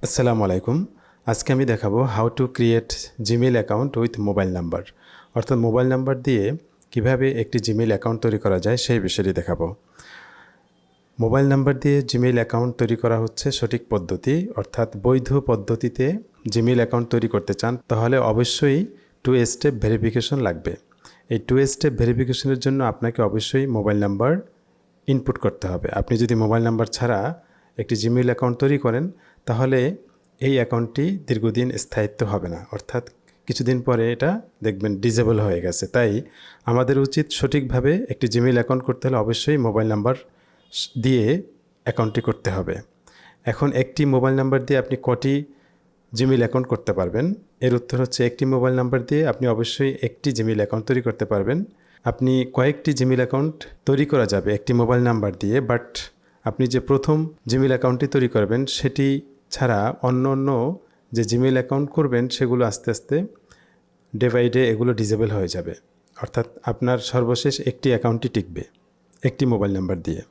আসসালামু আলাইকুম। আজকে আমি দেখাবো how to create Gmail account with mobile number. অর্থাৎ মোবাইল নাম্বার দিয়ে কিভাবে একটি জিমেইল অ্যাকাউন্ট তৈরি করা যায় সেই বিষয়টি দেখাবো। মোবাইল নাম্বার দিয়ে জিমেইল অ্যাকাউন্ট তৈরি করা হচ্ছে সঠিক পদ্ধতি, অর্থাৎ বৈধ পদ্ধতিতে জিমেইল অ্যাকাউন্ট তৈরি করতে চান তাহলে অবশ্যই 2 স্টেপ ভেরিফিকেশন লাগবে। এই 2 স্টেপ ভেরিফিকেশনের জন্য আপনাকে অবশ্যই মোবাইল নাম্বার ইনপুট করতে হবে। আপনি যদি মোবাইল নাম্বার ছাড়া একটি জিমেইল অ্যাকাউন্ট তৈরি করেন তাহলে এই অ্যাকাউন্টটি দীর্ঘদিন স্থায়িত্ব হবে না, অর্থাৎ কিছুদিন পরে এটা দেখবেন ডিজেবল হয়ে গেছে। তাই আমাদের উচিত সঠিকভাবে একটি জিমেইল অ্যাকাউন্ট করতে হলে অবশ্যই মোবাইল নাম্বার দিয়ে অ্যাকাউন্টটি করতে হবে। এখন একটি মোবাইল নাম্বার দিয়ে আপনি কটি জিমেইল অ্যাকাউন্ট করতে পারবেন? এর উত্তর হচ্ছে একটি মোবাইল নাম্বার দিয়ে আপনি অবশ্যই একটি জিমেইল অ্যাকাউন্ট তৈরি করতে পারবেন। আপনি কয়েকটি জিমেইল অ্যাকাউন্ট তৈরি করা যাবে একটি মোবাইল নাম্বার দিয়ে, বাট আপনি যে প্রথম জিমেইল অ্যাকাউন্টটি তৈরি করবেন সেটি ছাড়া অন্য যে জিমেইল অ্যাকাউন্ট করবেন সেগুলো আস্তে আস্তে ডে বাই ডে এগুলো ডিজেবল হয়ে যাবে। অর্থাৎ আপনার সর্বশেষ একটি অ্যাকাউন্টই টিকবে একটি মোবাইল নাম্বার দিয়ে।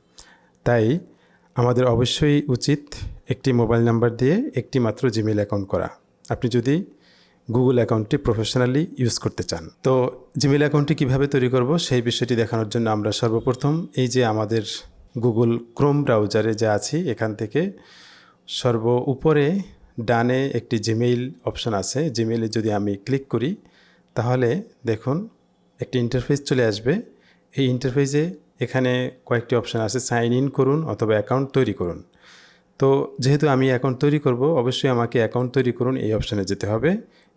তাই আমাদের অবশ্যই উচিত একটি মোবাইল নাম্বার দিয়ে একটি মাত্র জিমেইল অ্যাকাউন্ট করা, আপনি যদি গুগল অ্যাকাউন্টটি প্রফেশনালি ইউজ করতে চান। তো জিমেইল অ্যাকাউন্টটি কীভাবে তৈরি করব সেই বিষয়টি দেখানোর জন্য আমরা সর্বপ্রথম এই যে আমাদের গুগল ক্রোম ব্রাউজারে যে আছি এখান থেকে সর্ব উপরে ডানে একটি জিমেইল অপশন আছে। জিমেইলে যদি আমি ক্লিক করি তাহলে দেখুন একটি ইন্টারফেস চলে আসবে। এই ইন্টারফেসে এখানে কয়েকটি অপশন আছে, সাইন ইন করুন অথবা অ্যাকাউন্ট তৈরি করুন। তো যেহেতু আমি অ্যাকাউন্ট তৈরি করব অবশ্যই আমাকে অ্যাকাউন্ট তৈরি করুন এই অপশানে যেতে হবে।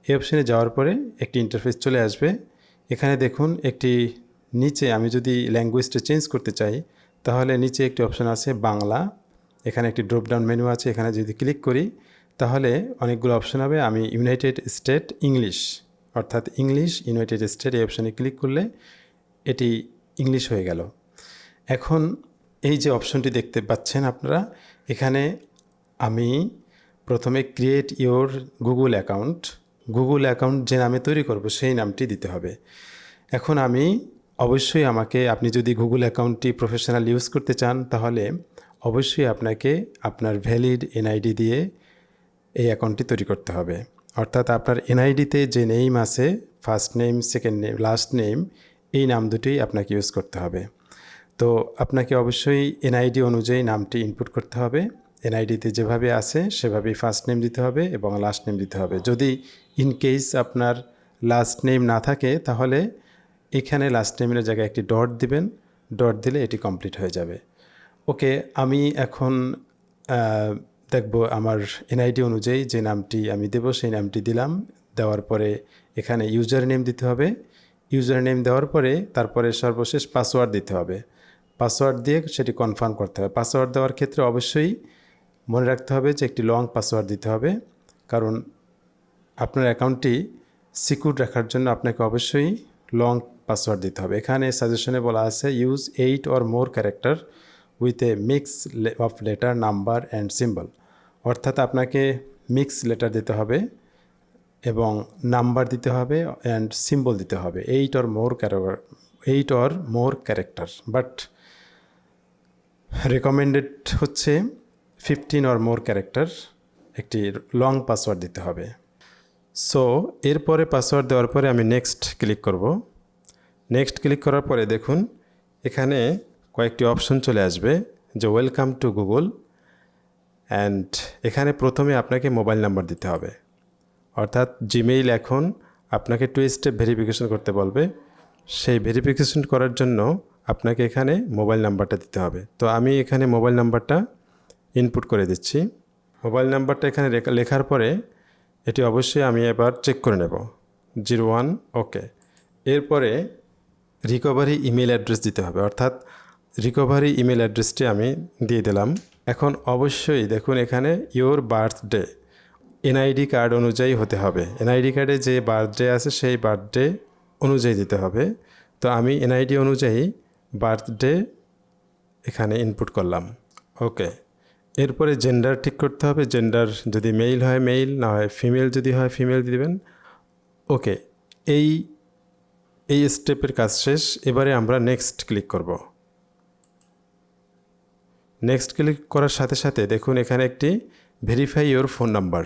এই অপশানে যাওয়ার পরে একটি ইন্টারফেস চলে আসবে। এখানে দেখুন একটি নিচে আমি যদি ল্যাঙ্গুয়েজটা চেঞ্জ করতে চাই তাহলে নিচে একটি অপশান আছে বাংলা। এখানে একটি ড্রপডাউন মেনু আছে, এখানে যদি ক্লিক করি তাহলে অনেকগুলো অপশান হবে। আমি ইউনাইটেড স্টেট ইংলিশ, অর্থাৎ ইংলিশ ইউনাইটেড স্টেট এই অপশানে ক্লিক করলে এটি ইংলিশ হয়ে গেল। এখন এই যে অপশনটি দেখতে পাচ্ছেন আপনারা, এখানে আমি প্রথমে ক্রিয়েট ইওর গুগল অ্যাকাউন্ট যে নামে তৈরি করব সেই নামটি দিতে হবে। এখন আমি অবশ্যই আপনি যদি গুগল অ্যাকাউন্টটি প্রফেশনাল ইউজ করতে চান তাহলে অবশ্যই আপনাকে আপনার ভ্যালিড এনআইডি দিয়ে এই অ্যাকাউন্টটি তৈরি করতে হবে। অর্থাৎ আপনার এনআইডিতে যে নেম আছে, first name, second name, last name, এই নাম দুটোই আপনাকে ইউজ করতে হবে। তো আপনাকে অবশ্যই এনআইডি অনুযায়ী নামটি ইনপুট করতে হবে। এনআইডিতে যেভাবে আছে সেভাবেই ফার্স্ট নেম দিতে হবে এবং লাস্ট নেম দিতে হবে। যদি ইন কেস আপনার লাস্ট নেম না থাকে তাহলে এখানে লাস্ট নেমের জায়গায় একটি ডট দিবেন, ডট দিলে এটি কমপ্লিট হয়ে যাবে। ওকে, আমি এখন দেখব আমার এনআইডি অনুযায়ী যে নামটি আমি দেব সেই নামটি দিলাম। দেওয়ার পরে এখানে ইউজার নেম দিতে হবে। ইউজার নেম দেওয়ার পরে তারপরে সর্বশেষ পাসওয়ার্ড দিতে হবে। পাসওয়ার্ড দিয়ে সেটি কনফার্ম করতে হবে। পাসওয়ার্ড দেওয়ার ক্ষেত্রে অবশ্যই মনে রাখতে হবে যে একটি লং পাসওয়ার্ড দিতে হবে, কারণ আপনার অ্যাকাউন্টটি সিকিউর রাখার জন্য আপনাকে অবশ্যই লং পাসওয়ার্ড দিতে হবে। এখানে সাজেশনে বলা আছে use 8 or more character with a mix of letter, number and symbol. অর্থাৎ আপনাকে মিক্স লেটার দিতে হবে এবং নাম্বার দিতে হবে অ্যান্ড সিম্বল দিতে হবে। 8 or more character, but recommended হচ্ছে 15 or more ক্যারেক্টার একটি লং পাসওয়ার্ড দিতে হবে। সো এরপরে পাসওয়ার্ড দেওয়ার পরে আমি নেক্সট ক্লিক করব। নেক্সট ক্লিক করার পরে দেখুন এখানে কয়েকটি অপশন চলে আসবে যে ওয়েলকাম টু গুগল, অ্যান্ড এখানে প্রথমে আপনাকে মোবাইল নাম্বার দিতে হবে। অর্থাৎ জিমেইল এখন আপনাকে 2 স্টেপ ভেরিফিকেশন করতে বলবে। সেই ভেরিফিকেশন করার জন্য আপনাকে এখানে মোবাইল নাম্বারটা দিতে হবে। তো আমি এখানে মোবাইল নাম্বারটা ইনপুট করে দিচ্ছি। মোবাইল নাম্বারটা এখানে লেখার পরে এটি অবশ্যই আমি এবার চেক করে নেব 01। ওকে, এরপরে রিকভারি ইমেল অ্যাড্রেস দিতে হবে, অর্থাৎ রিকভারি ইমেল অ্যাড্রেসটি আমি দিয়ে দিলাম। এখন অবশ্যই দেখুন এখানে ইওর বার্থডে এনআইডি কার্ড অনুযায়ী হতে হবে। এনআইডি কার্ডে যে বার্থডে আছে সেই বার্থডে অনুযায়ী দিতে হবে। তো আমি এনআইডি অনুযায়ী বার্থডে এখানে ইনপুট করলাম। ওকে, এরপরে জেন্ডার ঠিক করতে হবে। জেন্ডার যদি মেল হয় মেল, না হয় ফিমেল যদি হয় ফিমেল দিবেন। ওকে, এই স্টেপের কাজ শেষ। এবারে আমরা নেক্সট ক্লিক করব। নেক্সট ক্লিক করার সাথে সাথে দেখুন এখানে একটি verify your phone number.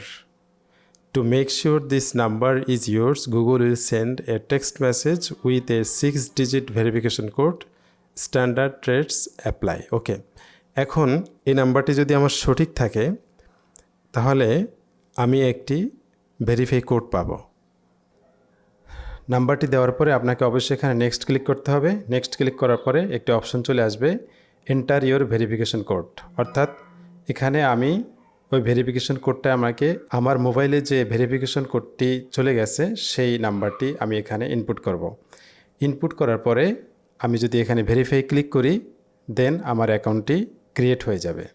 To make sure this number is yours, Google will send a text message with a 6-digit verification code. Standard rates apply. ওকে, এখন এই নাম্বারটি যদি আমার সঠিক থাকে তাহলে আমি একটি ভেরিফাই কোড পাবো। নাম্বারটি দেওয়ার পরে আপনাকে অবশ্যই এখানে নেক্সট ক্লিক করতে হবে। নেক্সট ক্লিক করার পরে একটি অপশন চলে আসবে এন্টার ইওর ভেরিফিকেশন কোড, অর্থাৎ এখানে আমি ওই ভেরিফিকেশন কোডটা আমাকে আমার মোবাইলে যে ভেরিফিকেশন কোডটি চলে গেছে সেই নাম্বারটি আমি এখানে ইনপুট করব। ইনপুট করার পরে আমি যদি এখানে ভেরিফাই ক্লিক করি দেন আমার অ্যাকাউন্টটি ক্রিয়েট হয়ে যাবে।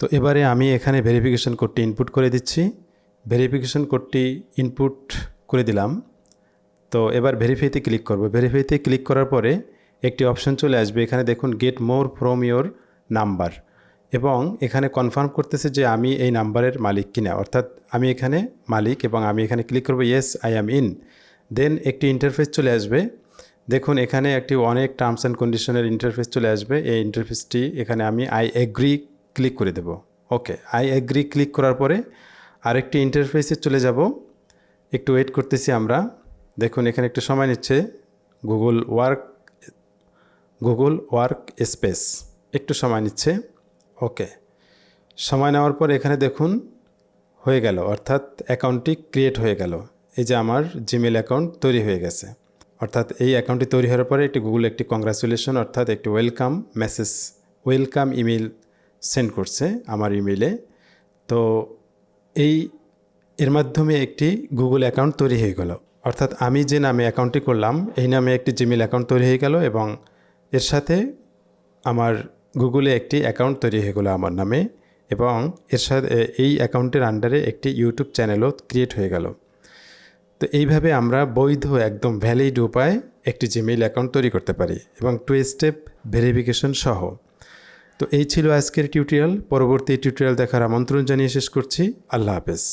তো এবারে আমি এখানে ভেরিফিকেশন কোডটি ইনপুট করে দিচ্ছি। ভেরিফিকেশন কোডটি ইনপুট করে দিলাম। তো এবার ভেরিফাইতে ক্লিক করব। ভেরিফাইতে ক্লিক করার পরে একটি অপশন চলে আসবে, এখানে দেখুন get more from your number, এবং এখানে কনফার্ম করতেছে যে আমি এই নাম্বারের মালিক কিনা, অর্থাৎ আমি এখানে মালিক, এবং আমি এখানে ক্লিক করব ইয়েস আই অ্যাম ইন। দেন একটি ইন্টারফেস চলে আসবে। দেখুন এখানে একটি অনেক টার্মস অ্যান্ড কন্ডিশনের ইন্টারফেস চলে আসবে। এই ইন্টারফেসটি এখানে আমি আই এগ্রি ক্লিক করে দেব। ওকে, আই এগ্রি ক্লিক করার পরে আরেকটি ইন্টারফেসে চলে যাব। একটু ওয়েট করতেছি আমরা। দেখুন এখানে একটু সময় নিচ্ছে। গুগল ওয়ার্ক স্পেস একটু সময় নিচ্ছে। ওকে, সময় নেওয়ার পর এখানে দেখুন হয়ে গেল, অর্থাৎ অ্যাকাউন্টটি ক্রিয়েট হয়ে গেল। এই যে আমার জিমেল অ্যাকাউন্ট তৈরি হয়ে গেছে। অর্থাৎ এই অ্যাকাউন্টটি তৈরি হওয়ার পরে একটি গুগল একটি কংগ্রাচুলেশন অর্থাৎ একটি ওয়েলকাম ইমেল সেন্ড করছে আমার ইমেইলে। তো এর মাধ্যমে একটি গুগল অ্যাকাউন্ট তৈরি হয়ে গেল, অর্থাৎ আমি যে নামে অ্যাকাউন্টটি করলাম এই নামে একটি জিমেল অ্যাকাউন্ট তৈরি হয়ে গেল, এবং এর সাথে আমার গুগলে একটি অ্যাকাউন্ট তৈরি হয়ে গেল আমার নামে, এবং এর সাথে এই অ্যাকাউন্টের আন্ডারে একটি ইউটিউব চ্যানেলও ক্রিয়েট হয়ে গেল। তো এইভাবে আমরা বৈধ একদম ভ্যালিড উপায়ে একটি জিমেইল অ্যাকাউন্ট তৈরি করতে পারি, এবং 2 স্টেপ ভেরিফিকেশন সহ। তো এই ছিল আজকের টিউটোরিয়াল। পরবর্তী টিউটোরিয়াল দেখার আমন্ত্রণ জানিয়ে শেষ করছি। আল্লাহ হাফেজ।